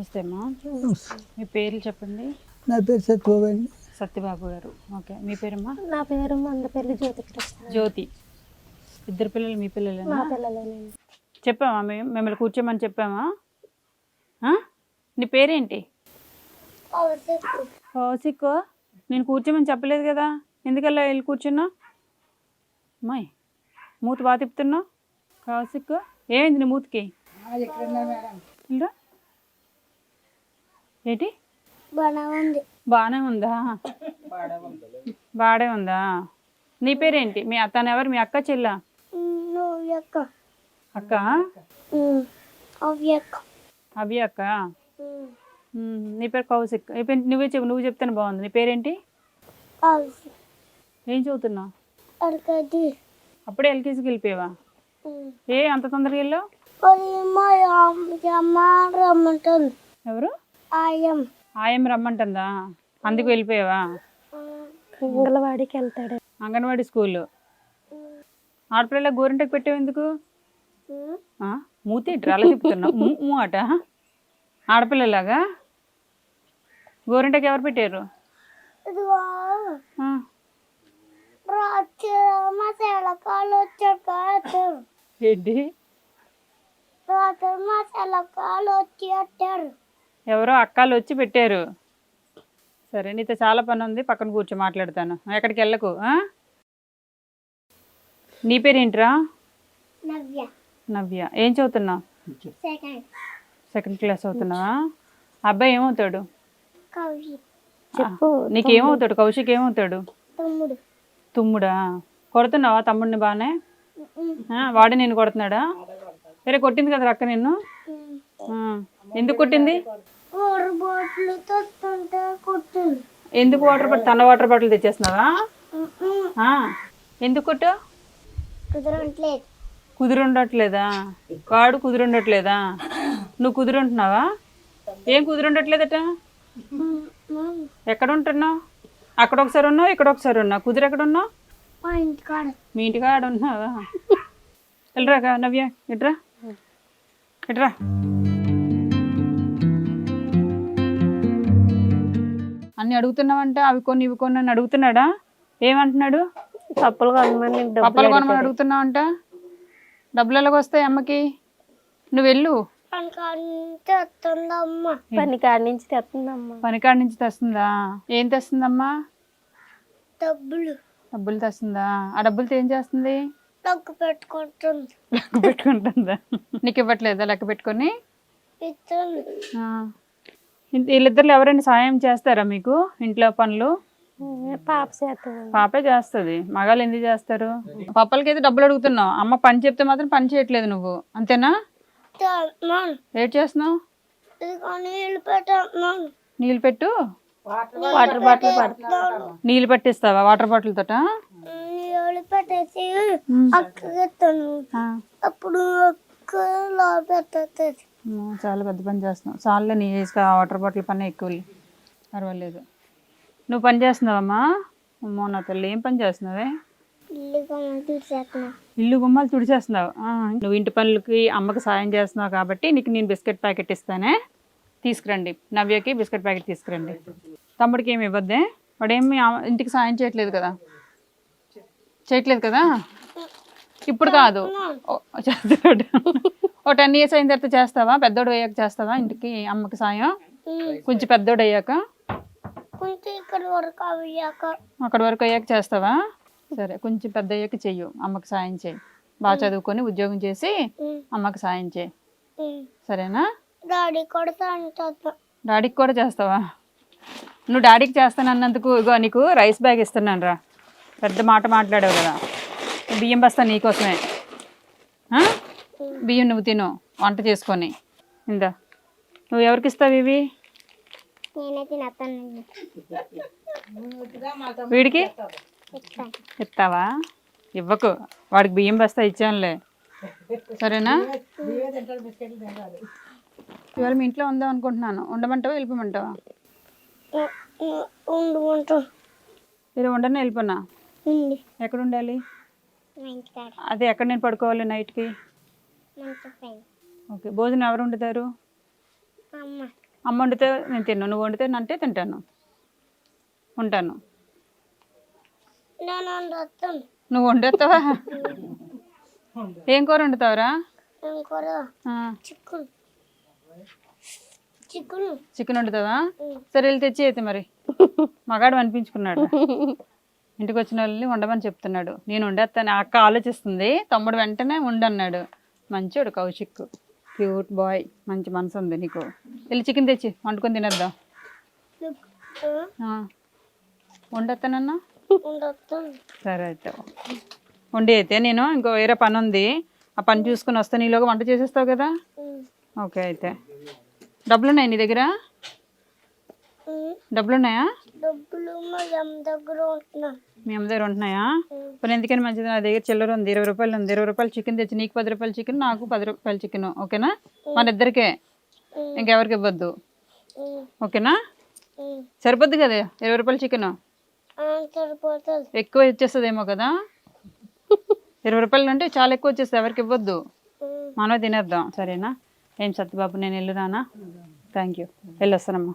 నమస్తే అమ్మా. మీ పేర్లు చెప్పండి. నా పేరు సత్యబాబు అండి. సత్యబాబు గారు. ఓకే, మీ పేరమ్మా? నా పేరు మందపల్లి జ్యోతి కృష్ణ. జ్యోతి. ఇద్దరు పిల్లలు మీ పిల్లలేనా? మా పిల్లలేనండి. చెప్పామా మిమ్మల్ని కూర్చోమని చెప్పామా? నీ పేరేంటి? కౌశిక్. నేను కూర్చోమని చెప్పలేదు కదా, ఎందుకల్లా వెళ్ళి కూర్చున్నా? అమ్మాయి మూత బాగా తిప్పుతున్నావు. కౌశిక్ ఏమైంది నీ మూతికి? ఇలా ఏంటి? బాగానే ఉందా? బాడే ఉందా? నీ పేరేంటి? తను ఎవరు? మీ అక్క చెల్లా? అక్క? అవి అక్క. నీ పేరు కౌశిక్. నువ్వే చెప్పు, నువ్వు చెప్తాను బాగుంది. నీ పేరేంటి? ఏం చదువుతున్నావు? అప్పుడే ఎల్కేజీకి వెళ్ళిపోయావా? ఏ అంత తొందరగా వెళ్ళావు? ఎవరు? ఆయం రమ్మంటుందా, అందుకు వెళ్ళిపోయావా? అంగన్వాడికి వెళ్తాడు. అంగన్వాడీ స్కూల్. ఆడపిల్లల గోరింటకు పెట్టావు ఎందుకు? మూతి అలా తిప్పుతున్నావు అట. ఆడపిల్లలాగా గోరింటకి ఎవరు పెట్టారు? ఏంటి? ఎవరో అక్కాలు వచ్చి పెట్టారు. సరే, నీతో చాలా పని ఉంది, పక్కన కూర్చో మాట్లాడతాను. ఎక్కడికి వెళ్ళకు. నీ పేరేంట్రా? నవ్య. ఏం చదువుతున్నావు? సెకండ్ క్లాస్ చదువుతున్నావా? అబ్బాయి ఏమవుతాడు? నీకేమవుతాడు? కౌశిక్ ఏమవుతాడు? తుమ్ముడా? కొడుతున్నావా తమ్ముడిని బాగానే? వాడే నేను కొడుతున్నాడా? వేరే కొట్టింది కదా అక్క నిన్ను? ఎందుకు కొట్టింది? ఎందుకు వాటర్ బాటిల్, తన వాటర్ బాటిల్ తెచ్చేస్తున్నావా? ఎందుకు కొట్టు? కుదురుండట్లేదా? వాడు కుదురుండట్లేదా? నువ్వు కుదురుంటున్నావా? ఏం కుదురుండట్లేదట? ఎక్కడ ఉంటున్నావు? అక్కడ ఒకసారి ఉన్నావు, ఇక్కడ ఒకసారి ఉన్నావు. కుదురు ఎక్కడ ఉన్నావు? మీ ఇంటికాడ ఉన్నావా? వెళ్ళరా నవ్య, ఎట్రా ఎట్రా. అన్ని అడుగుతున్నావంట, అవి కొన్ని ఇవి కొన్ని అని అడుగుతున్నాడా? ఏమంటున్నాడు? పప్పులు కొనమని అడుగుతున్నావంట. డబ్బులు ఎలాగ వస్తాయి అమ్మకి? నువ్వు వెళ్ళు. పనికాడి నుంచి తెస్తుందమ్మా. పనికాడి నుంచి తెస్తుందా? ఏం తెస్తుందమ్మా? డబ్బులు తెస్తుందా? ఆ డబ్బులతో ఏం చేస్తుంది? లెక్క పెట్టుకుంటుందా? నీకు ఇవ్వట్లేదా లెక్క పెట్టుకొని? వీళ్ళిద్దరు ఎవరైనా సాయం చేస్తారా మీకు ఇంట్లో పనులు? పాపే చేస్తుంది. మగాళ్ళు ఎందుకు చేస్తారు? పప్పలకైతే డబ్బులు అడుగుతున్నావు, అమ్మ పని చెప్తే మాత్రం పని చేయట్లేదు నువ్వు, అంతేనా? ఏం చేస్తున్నావు? నీళ్ళు పెట్టు. వాటర్ బాటిల్ నీళ్ళు పట్టిస్తావా వాటర్ బాటిల్ తోట? పెట్టేసి అప్పుడు చాలా పెద్ద పని చేస్తున్నావు. చాలా నీ వాటర్ బాటిల్ పని ఎక్కువ, పర్వాలేదు. నువ్వు పని చేస్తున్నావమ్మా? అమ్మో నా తల్లి, ఏం పని చేస్తున్నావే? ఇల్లు గుమ్మాలు తుడిచేస్తున్నావు. నువ్వు ఇంటి పనులకి అమ్మకి సాయం చేస్తున్నావు కాబట్టి నీకు నేను బిస్కెట్ ప్యాకెట్ ఇస్తానే, తీసుకురండి. నవ్యకి బిస్కెట్ ప్యాకెట్ తీసుకురండి. తమ్ముడికి ఏమి ఇవ్వద్దే, వాడేమి ఇంటికి సాయం చేయట్లేదు కదా? ఇప్పుడు కాదు, చేస్తాడు. ఓ 10 years అయిన తర్వాత చేస్తావా? పెద్దోడు అయ్యాక చేస్తావా ఇంటికి అమ్మకి సాయం? కొంచెం పెద్దోడు అయ్యాక, అక్కడి వరకు అయ్యాక చేస్తావా? సరే, కొంచెం పెద్ద అయ్యాక చెయ్యు, అమ్మకి సాయం చేయి. బాగా చదువుకొని ఉద్యోగం చేసి అమ్మకి సాయం చేయి, సరేనా? డాడీకి కూడా చేస్తావా? నువ్వు డాడీకి చేస్తానన్నందుకు ఇగో నీకు రైస్ బ్యాగ్ ఇస్తున్నాను రా. పెద్ద మాట మాట్లాడావు కదా. బియ్యం బస్తా నీకోసమే. బియ్యం నువ్వు తిను వంట చేసుకొని. ఇందా, నువ్వు ఎవరికి ఇస్తావు ఇవి? వీడికి ఇస్తావా? ఇవ్వకు, వాడికి బియ్యం బస్తా ఇచ్చానులే, సరేనా? ఇవాళ మీ ఇంట్లో ఉందాం అనుకుంటున్నాను. ఉండమంటావా వెళ్ళిపోమంటావా? మీరు ఉండనే వెళ్ళిపోనా? ఎక్కడ ఉండాలి? అదే ఎక్కడ నేను పడుకోవాలి నైట్కి? ఓకే, భోజనం ఎవరు వండుతారు? అమ్మ వండితే నేను తిన్నాను, నువ్వు వండితే అంటే తింటాను, ఉంటాను. నేను వండుతాను. నువ్వు వండేస్తావా? ఏం కూర వండుతావురా? ఏం కూర? ఆ, చిక్కుడు. చిక్కుడు. చికెన్ వండుతావా? సరే వెళ్ళి తెచ్చి అయితే మరి. మగాడు అనిపించుకున్నాడు, ఇంటికి వచ్చిన వాళ్ళని వండమని చెప్తున్నాడు. నేను వండేస్తాను, అక్క ఆలోచిస్తుంది. తమ్ముడు వెంటనే ఉండన్నాడు. మంచోడు కౌశిక్, క్యూట్ బాయ్, మంచి మనసు ఉంది నీకు. వెళ్ళి చికెన్ తెచ్చి వండుకొని తినేద్దాం. వండేస్తానన్నా? వండుతాను. సరే అయితే వండి అయితే నేను ఇంకో వేరే పని ఉంది, ఆ పని చూసుకుని వస్తాను. నీలోగా వంట చేసేస్తావు కదా? ఓకే అయితే. డబ్బులు ఉన్నాయి నీ దగ్గర? డబ్బులు ఉన్నాయా? డబ్బులు మా అమ్మ దగ్గర ఉంటున్నా. మీ అమ్మ దగ్గర ఉంటున్నాయా? మరి ఎందుకని మంచిది, నా దగ్గర చిల్లర ఉంది, 20 రూపాయలు ఉంది. 20 రూపాయలు చికెన్ తెచ్చి నీకు 10 రూపాయలు చికెన్, నాకు 10 రూపాయలు చికెన్. ఓకేనా? మన ఇద్దరికే, ఇంకెవరికి ఇవ్వద్దు. ఓకేనా? సరిపోద్ది కదా 20 రూపాయలు చికెన్? సరిపోతుంది. ఎక్కువ వచ్చేస్తుందేమో కదా? 20 రూపాయలు అంటే చాలా ఎక్కువ వచ్చేస్తుంది, ఎవరికి ఇవ్వద్దు, మనమే తినేద్దాం. సరేనా? ఏం సత్యబాబు, నేను వెళ్ళురానా? Thank you, వెళ్ళొస్తానమ్మా.